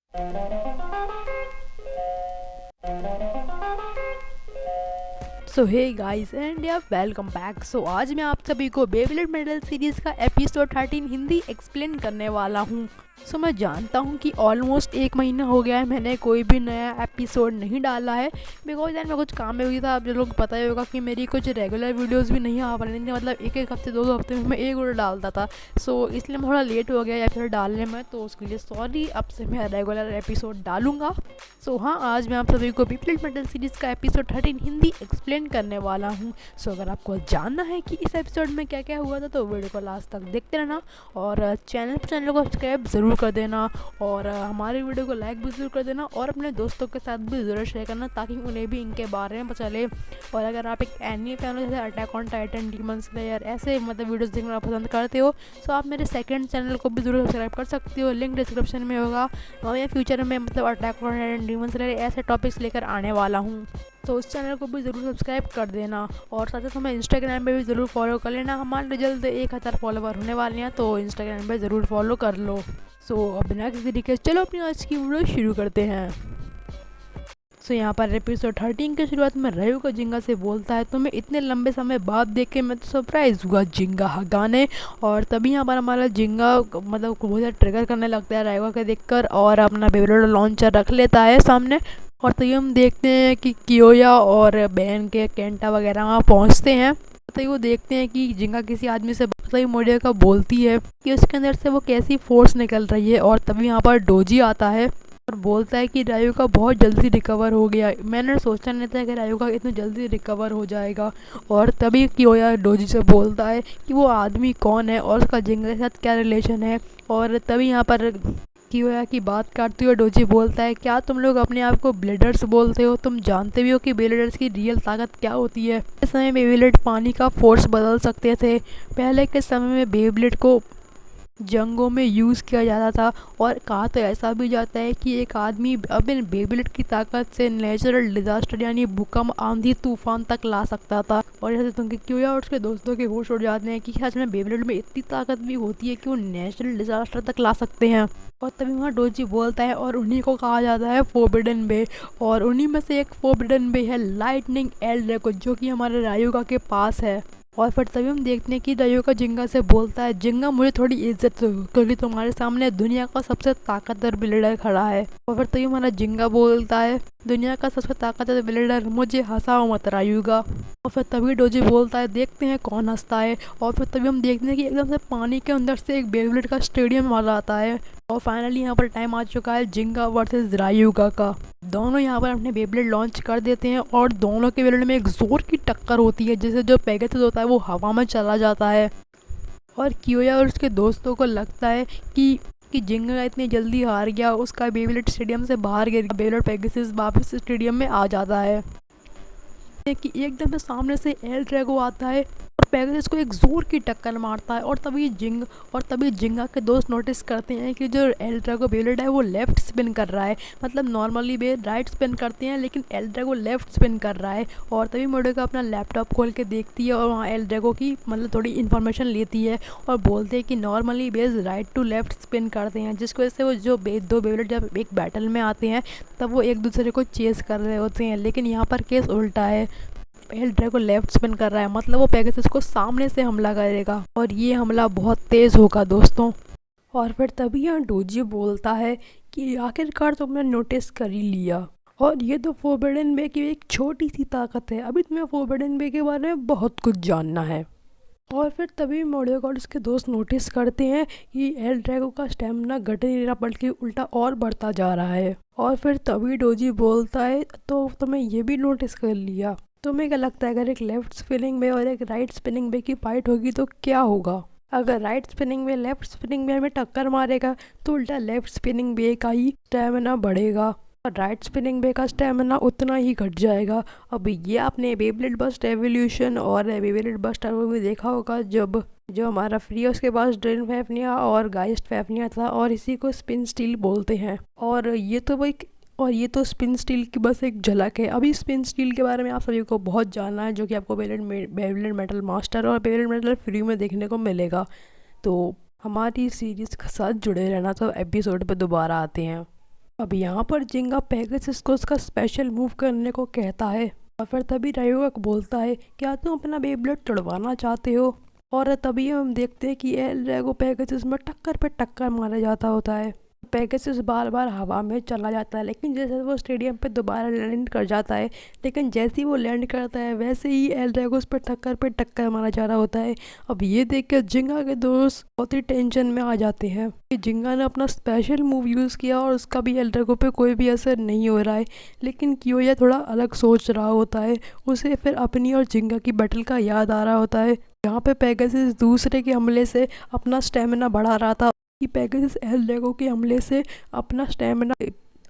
So hey guys and या welcome back. सो आज मैं आप सभी को बेबलेट मेडल सीरीज़ का एपिसोड 13 हिंदी एक्सप्लेन करने वाला हूँ। सो मैं जानता हूँ कि ऑलमोस्ट 1 महीना हो गया है मैंने कोई भी नया एपिसोड नहीं डाला है, बिकॉज यार मैं कुछ काम में हुई था। आप जो लोग पता ही होगा कि मेरी कुछ रेगुलर वीडियोस भी नहीं आ पा रही थी, मतलब एक हफ्ते 2 हफ्ते में मैं एक वीडियो डालता था। सो इसलिए मैं थोड़ा लेट हो गया या फिर डालने में, तो उसके लिए सॉरी। अब से मैं रेगुलर एपिसोड डालूंगा। सो हाँ, आज मैं आप सभी को बेबलेट मेडल सीरीज़ का एपिसोड 13 हिंदी एक्सप्लेन करने वाला हूँ। सो अगर आपको जानना है कि इस एपिसोड में क्या क्या हुआ था तो वीडियो को लास्ट तक देखते रहना, और चैनल को सब्सक्राइब ज़रूर कर देना, और हमारी वीडियो को लाइक भी ज़रूर कर देना, और अपने दोस्तों के साथ भी ज़रूर शेयर करना ताकि उन्हें भी इनके बारे में पता चले। और अगर आप एक एनिमे फैन हो, जैसे attack on Titan, demon slayer, ऐसे मतलब वीडियोस देखना पसंद करते हो, तो आप मेरे सेकंड चैनल को भी ज़रूर सब्सक्राइब कर सकते हो, लिंक डिस्क्रिप्शन में होगा। मैं फ्यूचर में मतलब attack on Titan, demon slayer ऐसे टॉपिक्स लेकर आने वाला हूँ, तो उस चैनल को भी ज़रूर सब्सक्राइब कर देना। और साथ ही हमें इंस्टाग्राम पे भी ज़रूर फॉलो कर लेना। हमारे जल्द 1000 फॉलोवर होने वाले हैं, तो इंस्टाग्राम पे ज़रूर फॉलो कर लो। सो अब बिना किसी तरीके से चलो अपनी आज की वीडियो शुरू करते हैं। सो यहाँ पर एपिसोड 13 की शुरुआत में रयू का जिंगा से बोलता है, तो मैं इतने लंबे समय बाद देख के मैं तो सरप्राइज़ हुआ जिंगा हगाने। और तभी यहाँ पर हमारा जिंगा मतलब बहुत ज़्यादा ट्रिगर करने लगता है रयू के देखकर, और अपना बेबलेट लॉन्चर रख लेता है सामने। और तभी हम देखते हैं कि कियोया और बहन के केंटा वगैरह वहाँ पहुँचते हैं। तभी वो देखते हैं कि जिंगा किसी आदमी से तभी मोडिया का बोलती है कि उसके अंदर से वो कैसी फोर्स निकल रही है। और तभी यहाँ पर डोजी आता है और बोलता है कि रायू का बहुत जल्दी रिकवर हो गया। मैंने सोचा नहीं था कि रायू का इतनी जल्दी रिकवर हो जाएगा। और तभी कियोया डोजी से बोलता है कि वो आदमी कौन है और उसका जिंगा के साथ क्या रिलेशन है। और तभी यहाँ पर कियोया की बात काटते हुए डोजी बोलता है, क्या तुम लोग अपने आप को ब्लेडर्स बोलते हो? तुम जानते भी हो कि ब्लेडर्स की रियल ताकत क्या होती है? इस समय बेबलेट पानी का फोर्स बदल सकते थे। पहले के समय में बेबलेट को जंगों में यूज़ किया जाता था, और कहा तो ऐसा भी जाता है कि एक आदमी अपने बेबलेट की ताकत से नेचुरल डिजास्टर यानी भूकंप, आंधी, तूफान तक ला सकता था। और जैसे तुम कियोया और उसके दोस्तों के होश उड़ जाते हैं कि सच में बेबलेट में इतनी ताकत भी होती है कि वो नेचुरल डिजास्टर तक ला सकते हैं। और तभी वहाँ डोजी बोलता है, और उन्हीं को कहा जाता है फोरबिडन बे। और उन्हीं में से एक फोरबिडन बे है लाइटनिंग एल ड्रैगन, जो कि हमारे रायुगा के पास है। और फिर तभी हम देखते हैं कि रायुगा जिंगा से बोलता है, जिंगा मुझे थोड़ी इज्जत दो क्योंकि तुम्हारे सामने दुनिया का सबसे ताकतवर बिल्डर खड़ा है। और फिर तभी हमारा जिंगा बोलता है, दुनिया का सबसे ताकतवर बिल्डर, मुझे हंसाओ मत रायुगा। और फिर तभी डोजी बोलता है, देखते हैं कौन हंसता है। और फिर तभी हम देखते हैं कि एकदम से पानी के अंदर से एक बेबलेट का स्टेडियम वाला आता है। और फाइनली यहाँ पर टाइम आ चुका है जिंगा वर्सेस रायुगा का। दोनों यहाँ पर अपने बेबलेट लॉन्च कर देते हैं, और दोनों के बेबलेट में एक जोर की टक्कर होती है, जिससे जो पेगासस होता है वो हवा में चला जाता है। और कियोया और उसके दोस्तों को लगता है कि जिंगा इतनी जल्दी हार गया, उसका बेबलेट स्टेडियम से बाहर गिर गया। बेबलेट पेगासस वापस स्टेडियम में आ जाता है कि एकदम से सामने से एल ड्रैगो आता है और पेगासस को एक जोर की टक्कर मारता है। और तभी जिंगा के दोस्त नोटिस करते हैं कि जो एल ड्रैगो बेबलेट है वो लेफ्ट स्पिन कर रहा है। मतलब नॉर्मली वे राइट स्पिन करते हैं, लेकिन एल ड्रैगो लेफ्ट स्पिन कर रहा है। और तभी मोडिका अपना लैपटॉप खोल के देखती है, और वहाँ एल ड्रैगो की मतलब थोड़ी इन्फॉर्मेशन लेती है, और बोलते हैं कि नॉर्मली बेज राइट टू लेफ्ट स्पिन करते हैं, जिसकी वजह से वो जो दो बेबलेट जब एक बैटल में आते हैं तब वो एक दूसरे को चेस कर रहे होते हैं। लेकिन यहाँ पर केस उल्टा है, एल ड्रैगो लेफ्ट स्पिन कर रहा है, मतलब वो पेगासस को सामने से हमला करेगा, और ये हमला बहुत तेज़ होगा दोस्तों। और फिर तभी यहाँ डोजी बोलता है कि आखिरकार तुमने नोटिस कर ही लिया, और ये तो फोरबिडन बे की एक छोटी सी ताकत है, अभी तुम्हें फोरबिडन बे के बारे में बहुत कुछ जानना है। और फिर तभी मोडिया और उसके दोस्त नोटिस करते हैं कि एल ड्रैगो का स्टेमिना घट नहीं रहा बल्कि उल्टा और बढ़ता जा रहा है। और फिर तभी डोजी बोलता है, तो तुम्हें ये भी नोटिस कर लिया? तुम्हें क्या लगता है अगर एक लेफ्ट स्पिनिंग वे और एक राइट स्पिनिंग वे की फाइट होगी तो क्या होगा? अगर right spinning way left spinning way हमें टक्कर मारेगा तो उल्टा लेफ्ट स्पिनिंग वे का ही स्टेमिना बढ़ेगा, और राइट स्पिनिंग वे का स्टेमिना उतना ही घट जाएगा। अब ये आपने बेबलेट बस्ट एवोल्यूशन और बेबलेट बस्ट में देखा होगा, जब जो हमारा फ्री है उसके पास ड्रेन फैफनिया और गाइस्ट फैफनिया था, और इसी को स्पिन स्टील बोलते हैं। और ये तो स्पिन स्टील की बस एक झलक है। अभी स्पिन स्टील के बारे में आप सभी को बहुत जानना है, जो कि आपको बेबलेट मेटल मास्टर और बेबलेट मेटल फ्री में देखने को मिलेगा। तो हमारी सीरीज़ के साथ जुड़े रहना, तो एपिसोड पर दोबारा आते हैं। अब यहाँ पर जिंगा पेगासस को उसका स्पेशल मूव करने को कहता है और फिर तभी रायोगा बोलता है क्या तुम अपना बेब्लेड तोड़वाना चाहते हो। और तभी हम देखते हैं कि एल ड्रैगो पेगासस में टक्कर पे टक्कर मारा जाता होता है। पेगासस बार बार हवा में चला जाता है, लेकिन जैसे वो स्टेडियम पे दोबारा लैंड कर जाता है, लेकिन जैसे ही वो लैंड करता है वैसे ही एल ड्रैगो उस पर टक्कर मारा जा रहा होता है। अब ये देख कर जिंगा के दोस्त बहुत ही टेंशन में आ जाते हैं कि जिंगा ने अपना स्पेशल मूव यूज़ किया और उसका भी एल ड्रैगो पे कोई भी असर नहीं हो रहा है। लेकिन कियोया थोड़ा अलग सोच रहा होता है, उसे फिर अपनी और जिंगा की बैटल का याद आ रहा होता है। यहाँ पे पेगासस दूसरे के हमले से अपना स्टेमिना बढ़ा रहा था कि पेगासस एल ड्रैगो के हमले से अपना स्टेमिना।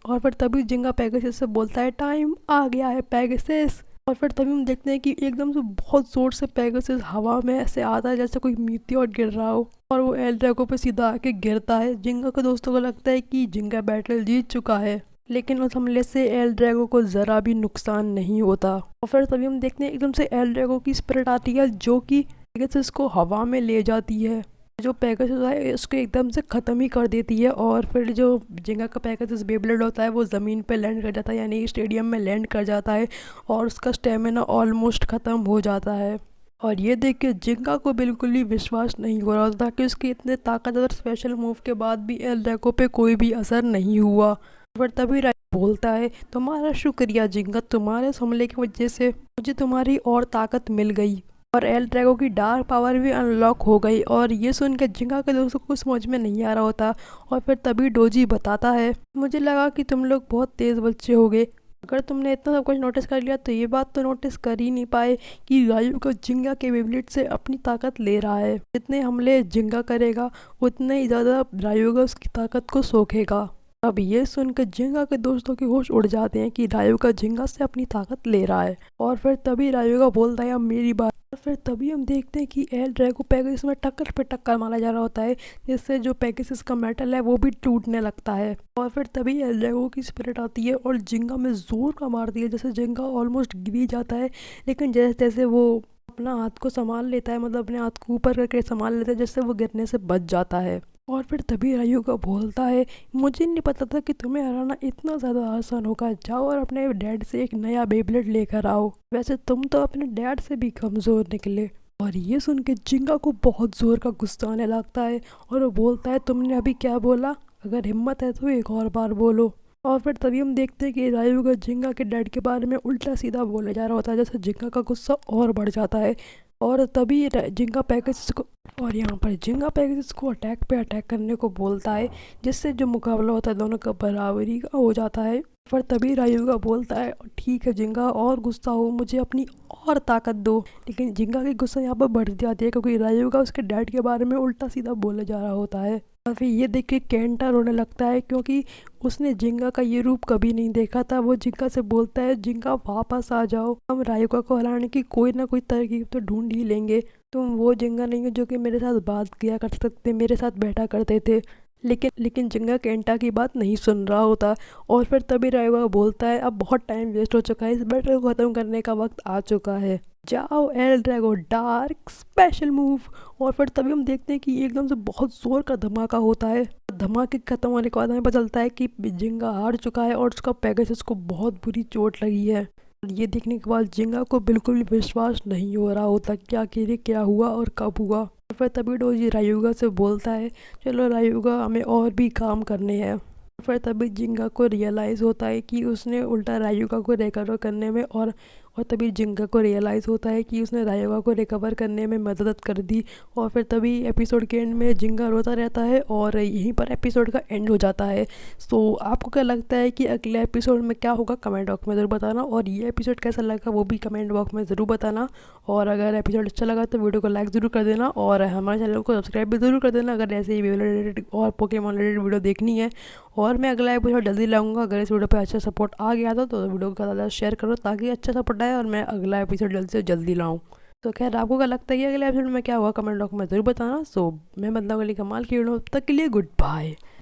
और फिर तभी जिंगा पेगासस से बोलता है टाइम आ गया है पेगासस। और फिर तभी हम देखते हैं कि एकदम से बहुत ज़ोर से पेगासस हवा में ऐसे आता है जैसे कोई मीटियोर गिर रहा हो और वो एल ड्रैगो पे सीधा आके गिरता है। जिंगा के दोस्तों को लगता है कि जिंगा बैटल जीत चुका है, लेकिन उस हमले से एल ड्रैगो को ज़रा भी नुकसान नहीं होता। और फिर तभी हम देखते हैं एकदम से एल ड्रैगो की स्पिरिट आती है जो कि पेगासस को हवा में ले जाती है। जो पेगासस है उसको एकदम से ख़त्म ही कर देती है और फिर जो जिंगा का पेगासस बेब्लेड होता है वो ज़मीन पे लैंड कर जाता है, यानी स्टेडियम में लैंड कर जाता है और उसका स्टेमिना ऑलमोस्ट ख़त्म हो जाता है। और ये देख के जिंगा को बिल्कुल भी विश्वास नहीं हो रहा होता कि उसके इतने ताकतवर स्पेशल मूव के बाद भी एल ड्रैगो पे कोई भी असर नहीं हुआ। पर तभी बोलता है तुम्हारा शुक्रिया जिंगा, तुम्हारे इस हमले की वजह से मुझे तुम्हारी और ताकत मिल गई और एल ड्रैगो की डार्क पावर भी अनलॉक हो गई। और ये सुनकर जिंगा के दोस्तों को समझ में नहीं आ रहा होता। और फिर तभी डोजी बताता है मुझे लगा कि तुम लोग बहुत तेज़ बच्चे होगे, अगर तुमने इतना सब कुछ नोटिस कर लिया तो ये बात तो नोटिस कर ही नहीं पाए कि रायोगा जिंगा के बेब्लेड से अपनी ताकत ले रहा है। जितने हमले जिंगा करेगा उतने ही ज़्यादा रायोगा उसकी ताकत को सोखेगा। अब ये सुनकर जिंगा के दोस्तों के होश उड़ जाते हैं कि रायोगा जिंगा से अपनी ताकत ले रहा है। और फिर तभी रायोगा बोलता है अब मेरी बात। और फिर तभी हम देखते हैं कि एल ड्रैगो पेगासस में टक्कर पे टक्कर मारा जा रहा होता है, जिससे जो पेगासस का मेटल है वो भी टूटने लगता है। और फिर तभी एल ड्रैगो की स्पिरिट आती है और जिंगा में जोर का मारती है, जैसे जिंगा ऑलमोस्ट गिर ही जाता है। लेकिन जैसे जैसे वो अपना हाथ को संभाल लेता है, मतलब अपने हाथ को ऊपर करके संभाल लेता है, जिससे वो गिरने से बच जाता है। और फिर तभी रायोगा बोलता है मुझे नहीं पता था कि तुम्हें हराना इतना ज़्यादा आसान होगा, जाओ और अपने डैड से एक नया बेब्लेड लेकर आओ, वैसे तुम तो अपने डैड से भी कमज़ोर निकले। और ये सुन के जिंगा को बहुत ज़ोर का गुस्सा आने लगता है और वो बोलता है तुमने अभी क्या बोला, अगर हिम्मत है तो एक और बार बोलो। और फिर तभी हम देखते हैं कि रायोगा जिंगा के डैड के बारे में उल्टा सीधा बोले जा रहा होता है, जैसे जिंगा का गुस्सा और बढ़ जाता है। और तभी जिंगा पेगासस को और यहाँ पर जिंगा पेगासस को अटैक करने को बोलता है, जिससे जो मुकाबला होता है दोनों का बराबरी का हो जाता है। पर तभी रायोगा बोलता है ठीक है जिंगा और गुस्सा हो, मुझे अपनी और ताकत दो। लेकिन जिंगा की गुस्सा यहाँ पर बढ़ जाती है क्योंकि रायोगा उसके डैड के बारे में उल्टा सीधा बोले जा रहा होता है। और फिर ये देख के केंटा रोने लगता है क्योंकि उसने जिंगा का ये रूप कभी नहीं देखा था। वो जिंगा से बोलता है जिंगा वापस आ जाओ, हम रायोगा को हराने की कोई ना कोई तरकीब तो ढूंढ ही लेंगे। तुम वो जिंगा नहीं हो जो कि मेरे साथ बात किया कर सकते, मेरे साथ बैठा करते थे। लेकिन जिंगा केंटा की बात नहीं सुन रहा होता। और फिर तभी रायोगा बोलता है अब बहुत टाइम वेस्ट हो चुका है, इस बैटल को ख़त्म करने का वक्त आ चुका है, जाओ L Drago dark special move. और फिर तभी हम देखते हैं कि एकदम से बहुत ज़ोर का धमाका होता है। धमाके खत्म होने के बाद हमें पता चलता है कि जिंगा हार चुका है और उसका पेगासस को बहुत बुरी चोट लगी है। ये देखने के बाद जिंगा को बिल्कुल भी विश्वास नहीं हो रहा होता कि आखिर क्या हुआ और कब हुआ। फिर तभी डोजी रायोगा से बोलता है चलो रायोगा हमें और भी काम करने हैं। फिर तभी जिंगा को रियलाइज़ होता है कि उसने उल्टा रायोगा को रिकवर करने में और तभी जिंगा को रियलाइज़ होता है कि उसने रायोगा को रिकवर करने में मदद कर दी। और फिर तभी एपिसोड के एंड में जिंगा रोता रहता है और यहीं पर एपिसोड का एंड हो जाता है। सो आपको क्या लगता है कि अगले एपिसोड में क्या होगा, कमेंट बॉक्स में ज़रूर बताना। और ये एपिसोड कैसा लगा वो भी कमेंट बॉक्स में ज़रूर बताना। और अगर एपिसोड अच्छा लगा तो वीडियो को लाइक ज़रूर कर देना और हमारे चैनल को सब्सक्राइब भी ज़रूर कर देना अगर ऐसे ही रिलेटेड और पोकेमॉन रिलेटेड वीडियो देखनी है। और मैं अगला एपिसोड जल्दी लाऊंगा। अगर इस वीडियो पे अच्छा सपोर्ट आ गया तो वीडियो को ज़्यादा शेयर करो ताकि अच्छा सपोर्ट आए और मैं अगला एपिसोड जल्दी से जल्दी लाऊं। तो खैर आपको क्या लगता है कि अगले एपिसोड में क्या हुआ, कमेंट बॉक्स में ज़रूर बताना। सो मैं मतलब अली कमाल की वीडियो, तब तक के लिए गुड बाय।